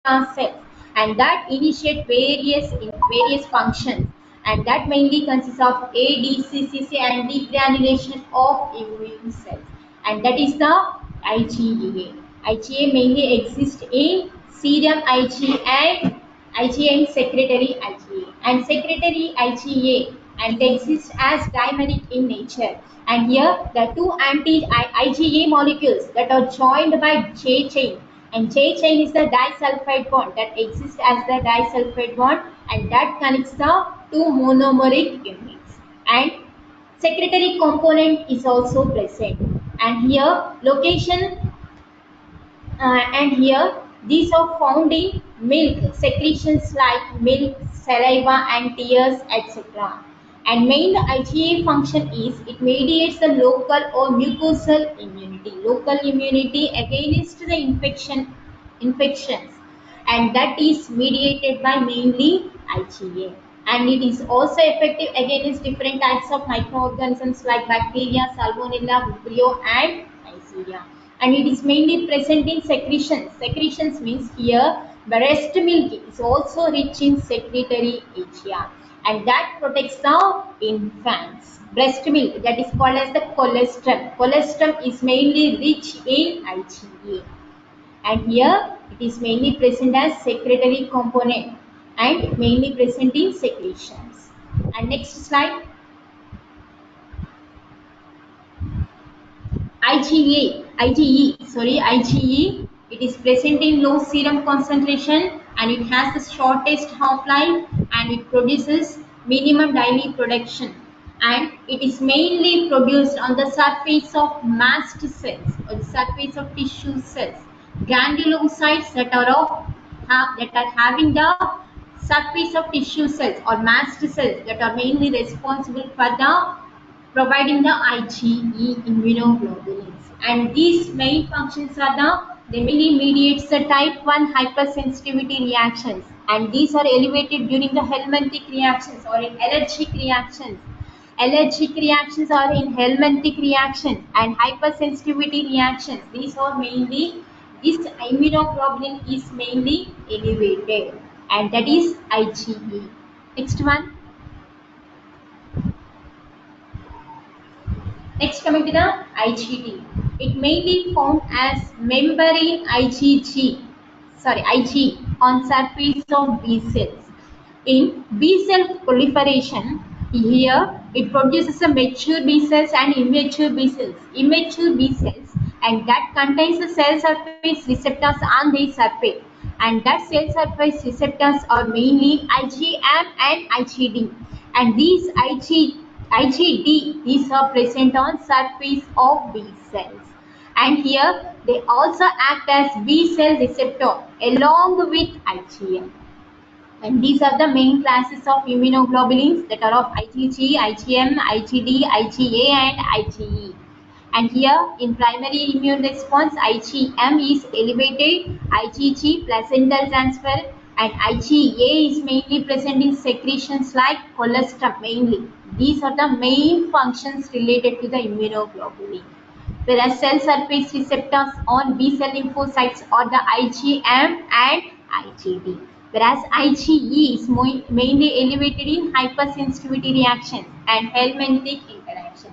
B: cells, and that initiate various functions, and that mainly consists of ADCCC and degranulation of immune cells, and that is the IgA. IgA mainly exists in serum IgA and secretory IgA, and secretory IgA, and it exists as dimeric in nature. And here the two anti-IgA molecules that are joined by J chain, and J chain is the disulfide bond that exists as the disulfide bond, and that connects the two monomeric units. And secretory component is also present, and here location and here these are found in milk secretions like milk, saliva and tears, etc. And main IgA function is it mediates the local or local immunity against the infections, and that is mediated by mainly IgA. And it is also effective against different types of microorganisms like bacteria, salmonella, vibrio, and Neisseria. And it is mainly present in secretions. Secretions means here breast milk is also rich in secretory area, and that protects the infants. Breast milk, that is called as the colostrum. Colostrum is mainly rich in IgA, and here it is mainly present as secretory component and mainly present in secretions. And next slide. IgE, it is present in low serum concentration, and it has the shortest half-life, and it produces minimum daily production, and it is mainly produced on the surface of mast cells or the surface of tissue cells, granulocytes that are having the surface of tissue cells or mast cells that are mainly responsible for the providing the IgE immunoglobulins. And these main functions are they mainly mediates the type 1 hypersensitivity reactions, and these are elevated during the helminthic reactions or in allergic reactions. Allergic reactions are in helminthic reaction and hypersensitivity reactions. These are mainly this immunoglobulin is mainly elevated, and that is IgE. Next one. Next, coming to the IgD, it may be found as membrane Ig on surface of B cells. In B cell proliferation, here it produces a mature B cells and immature B cells. Immature B cells, and that contains the cell surface receptors on the surface, and that cell surface receptors are mainly IgM and IgD, and these IgD, these are present on surface of B cells, and here they also act as B cell receptor along with IgM. And these are the main classes of immunoglobulins that are of IgG, IgM, IgD, IgA and IgE. And here in primary immune response, IgM is elevated, IgG placental transfer, and IgA is mainly present in secretions like colostrum mainly. These are the main functions related to the immunoglobulin. Whereas cell surface receptors on B cell lymphocytes are the IgM and IgD. Whereas IgE is mainly elevated in hypersensitivity reactions and helminthic interaction.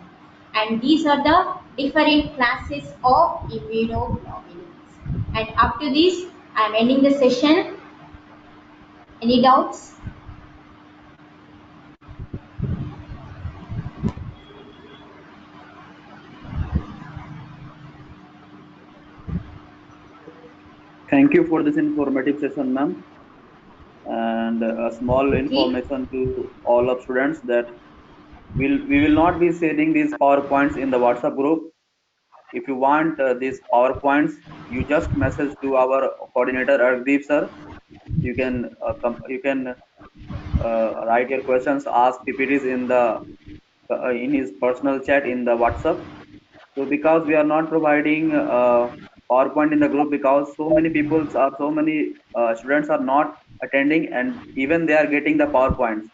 B: And these are the different classes of immunoglobulins. And up to this, I am ending the session. Any doubts?
C: Thank you for this informative session, ma'am. And a small information to all of students that we will not be sharing these PowerPoints in the WhatsApp group. If you want these PowerPoints, you just message to our coordinator Ardeep sir. You can write your questions, ask PPTs in his personal chat in the WhatsApp. So because we are not providing PowerPoint in the group because so many students are not attending and even they are getting the PowerPoints.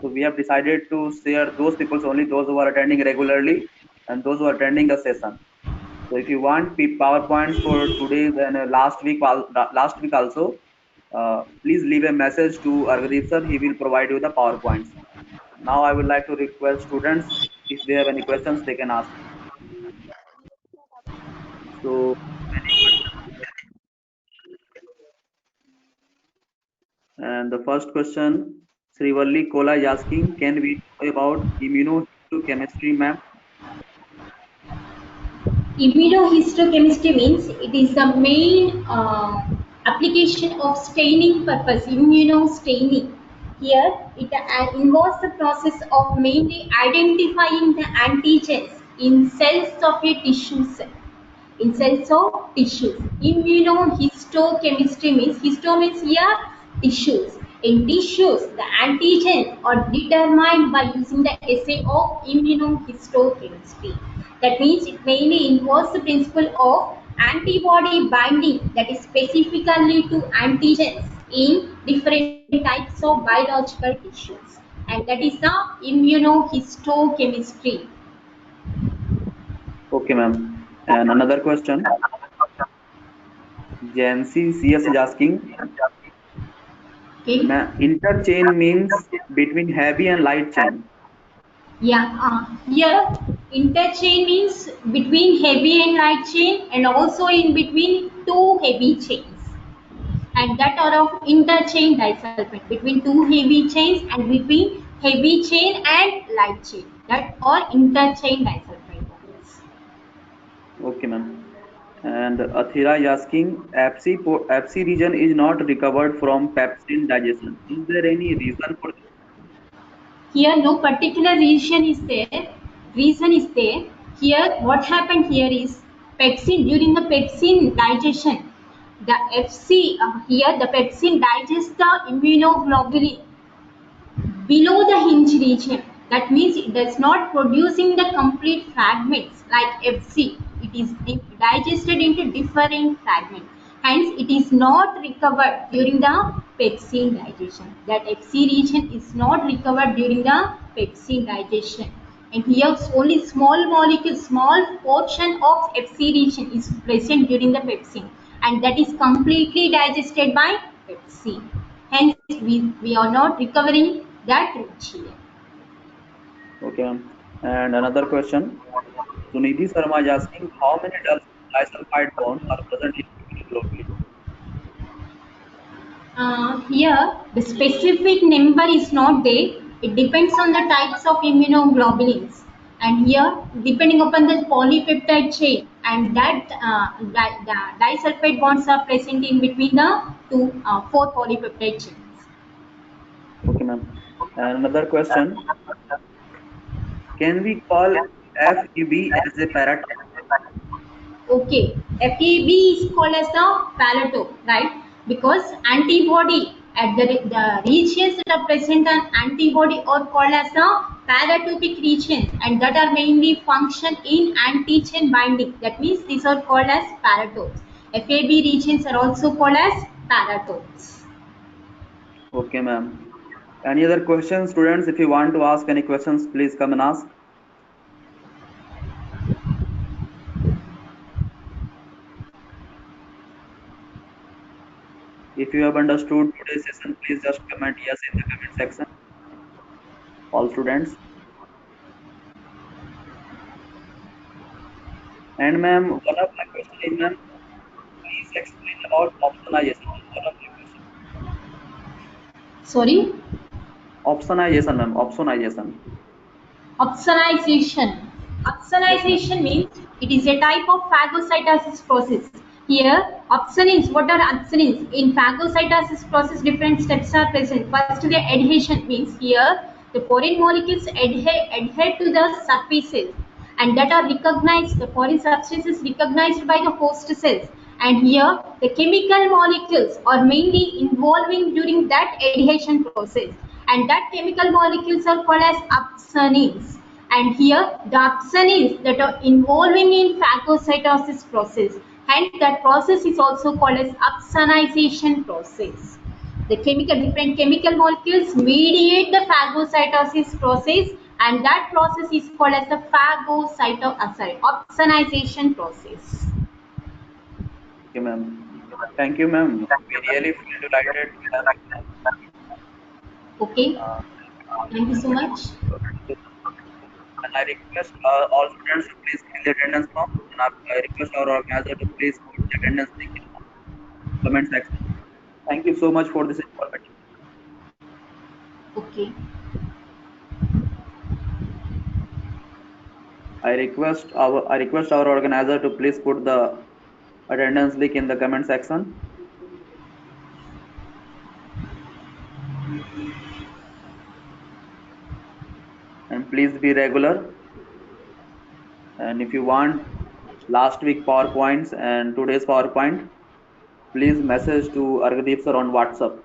C: So we have decided to share those people only, those who are attending regularly and those who are attending the session. So if you want PowerPoints for today, then last week also, please leave a message to Argadeep sir. He will provide you the PowerPoints. Now I would like to request students, if they have any questions, they can ask. So, any questions? And the first question, Srivalli Kola is asking, can we know about immunohistochemistry, ma'am?
B: Immunohistochemistry means it is the main application of staining purpose, immunostaining. Here, it involves the process of mainly identifying the antigens in cells of a tissue cell. In cells of tissues. Immunohistochemistry means histo means here tissues. In tissues, the antigens are determined by using the assay of immunohistochemistry. That means it mainly involves the principle of antibody binding, that is specifically to antigens in different types of biological tissues, and that is the immunohistochemistry.
C: Okay, ma'am. And another question, Jancy CS is asking,
B: Okay.
C: interchain means between heavy and light chain.
B: Yeah, here interchain means between heavy and light chain, and also in between two heavy chains, and that are of interchain disulfide between two heavy chains and between heavy chain and light chain, that are interchain disulfide bonds.
C: Okay, ma'am. And Athira is asking, Fc region is not recovered from pepsin digestion. Is there any reason for this?
B: Here no particular reason is there. Here what happened here is pepsin, during the pepsin digestion, the Fc here the pepsin digests the immunoglobulin below the hinge region. That means it does not producing the complete fragments like Fc. It is digested into different fragments. Hence, it is not recovered during the pepsin digestion. That Fc region is not recovered during the pepsin digestion. And here only small molecule, small portion of Fc region is present during the pepsin, and that is completely digested by Fc. Hence, we are not recovering that rich here.
C: Okay, ma'am. And another question, Sunidhi Sharma is asking, how many disulfide bonds are present in immunoglobulin?
B: Here, the specific number is not there. It depends on the types of immunoglobulins. And here, depending upon the polypeptide chain, and that the disulfide bonds are present in between the four polypeptide chains.
C: Okay, ma'am. And another question, can we call FEB as a paratope?
B: Okay, FEB is called as the paratope, right? Because antibody at the regions that are present on antibody are called as the paratopic regions, and that are mainly function in antigen binding. That means these are called as paratopes. FAB regions are also called as paratopes.
C: Okay, ma'am. Any other questions, students? If you want to ask any questions, please come and ask. If you have understood today's session, please just comment yes in the comment section. All students. And ma'am, one of my question is, ma'am, please explain about opsonization. One of my question.
B: Sorry?
C: Opsonization, ma'am. Opsonization.
B: Opsonization.
C: Yes, ma'am.
B: Opsonization means it is a type of phagocytosis process. Here, opsonins. What are opsonins? In phagocytosis process, different steps are present. First, the adhesion means here the foreign molecules adhere to the surfaces, and that are recognized. The foreign substances recognized by the host cells. And here, the chemical molecules are mainly involving during that adhesion process, and that chemical molecules are called as opsonins. And here the opsonins that are involving in phagocytosis process, and that process is also called as opsonization process. The different chemical molecules mediate the phagocytosis process, and that process is called as the opsonization process.
C: Okay, ma'am. Thank you, ma'am. We really feel delighted to have you, ma'am.
B: Okay,
C: Uh,
B: thank you so much.
C: and I request all students to please fill the attendance form. And I request our organizer to please put the attendance link in the comment section. Thank you so much for this information.
B: Okay,
C: I request our organizer to please put the attendance link in the comment section. And please be regular. And if you want last week PowerPoints and today's PowerPoint, please message to Argadeep sir on WhatsApp.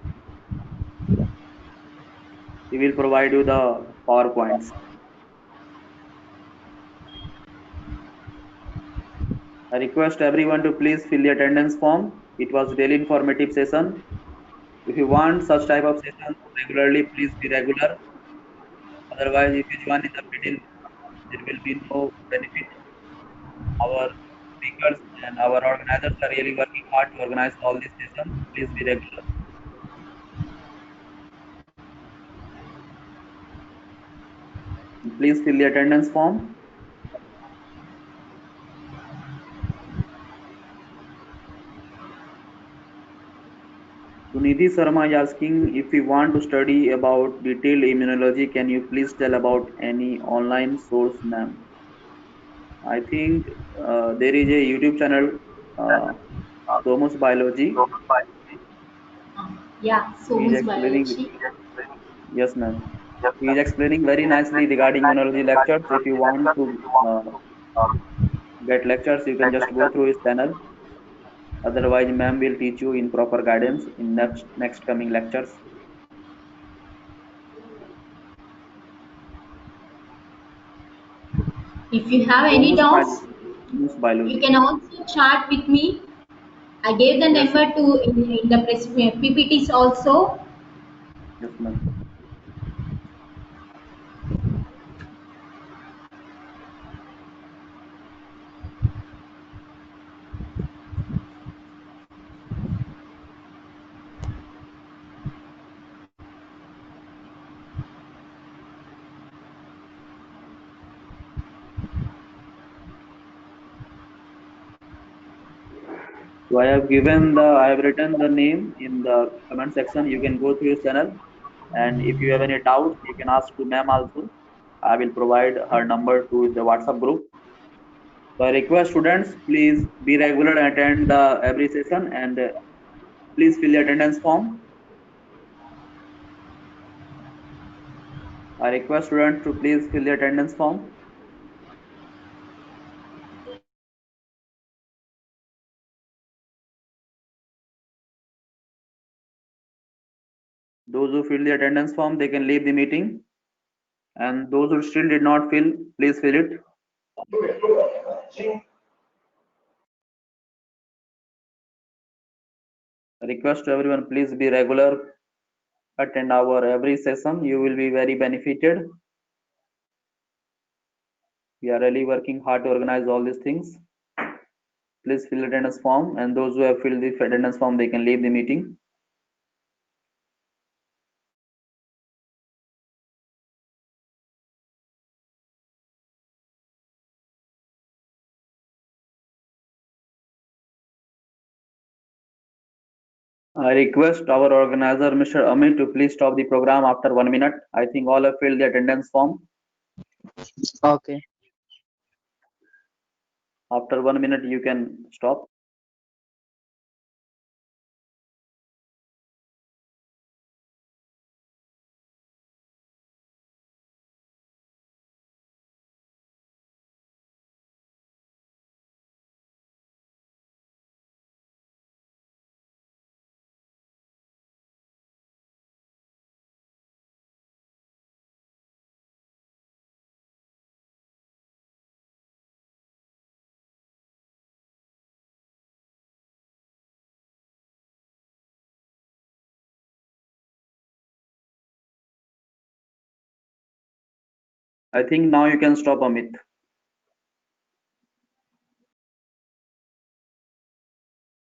C: He will provide you the PowerPoints. I request everyone to please fill the attendance form. It was really informative session. If you want such type of sessions regularly, please be regular. Otherwise, if you join in the middle, there will be no benefit. Our speakers and our organizers are really working hard to organize all these sessions. Please be regular. Please fill the attendance form. Sunidhi Sharma is asking, if we want to study about detailed immunology, can you please tell about any online source, ma'am? I think there is a YouTube channel, uh, Somus Biology.
B: yeah, so
C: He is
B: much
C: explaining,
B: biology.
C: yes, ma'am. He is explaining very nicely regarding immunology lectures. If you want to get lectures, you can just go through his channel. Otherwise, ma'am will teach you in proper guidance in next coming lectures.
B: If you have any
C: Somus
B: doubts,
C: Biology. Somus
B: you
C: Biology.
B: can also chat with me. I gave the
C: Yes,
B: number to in the PPTs also.
C: yes, ma'am. So I have written the name in the comment section. You can go through his channel, and if you have any doubts, you can ask to ma'am also. I will provide her number to the WhatsApp group. So I request students, please be regular and attend the every session, and please fill the attendance form. I request students to please fill the attendance form. Those who fill the attendance form, they can leave the meeting, and those who still did not fill, please fill it. I request to everyone, please be regular, attend our every session. You will be very benefited. We are really working hard to organize all these things. Please fill the attendance form, and those who have filled the attendance form, they can leave the meeting. I request our organizer, Mr. Amit, to please stop the program after 1 minute. I think all have filled the attendance form.
A: Okay.
C: After 1 minute, you can stop. I think now you can stop, Amit.